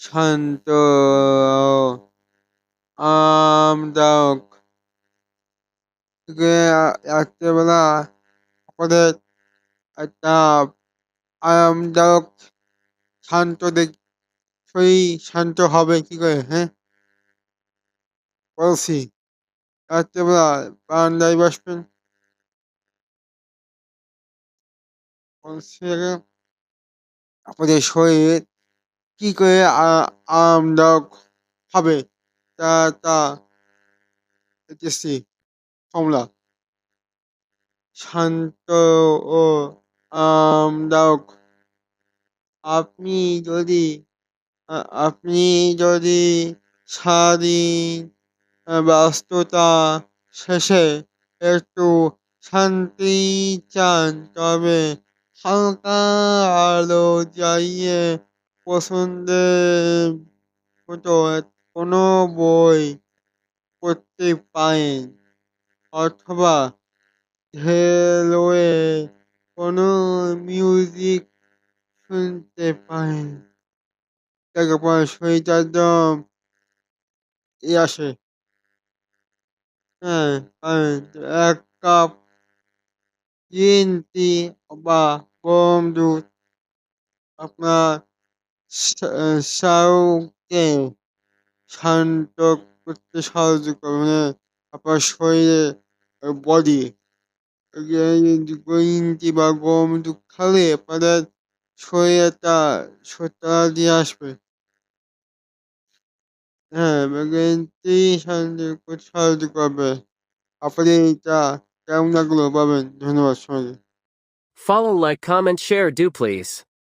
শান্ত, আরামদায়ক। রাত্রেবেলা আপনাদের একটা আরামদায়ক শান্ত শরীর শান্ত হবে কি করে, হ্যাঁ? বলছি, রাত্রেবেলা বারান্দায় বসবেন। বলছি আপনাদের শরীর কি করে আরামদায়ক হবে তা তা দেখতেছি। কমলা শান্ত ও আরামদায়ক। আপনি যদি আপনি যদি সারাদিন ব্যস্ততা শেষে একটু শান্তি চান তবে হালকা আলো জ্বালিয়ে পছন্দের মতো কোনো বই পড়তে পারেন অথবা হেলোয়ে কোনো মিউজিক শুনতে পারেন। তারপর শরীরটা একদম আসে। হ্যাঁ, পারেন। এক কাপ গ্রিন টি বা গরম দুধ আপনার স্নায়ুকে শান্ত করতে সাহায্য করে। মানে আপনার শরীরে বডি গ্রিন টি বা গরম দুধ খেলে আপনাদের শরীরে একটা সত্যতা দিয়ে আসবে। হ্যাঁ, গ্রিন টি শান্ত করতে সাহায্য করবে। আপনি এটা কেমন লাগলো পাবেন। ধন্যবাদ সবাইকে। Follow, like, comment, share, do please.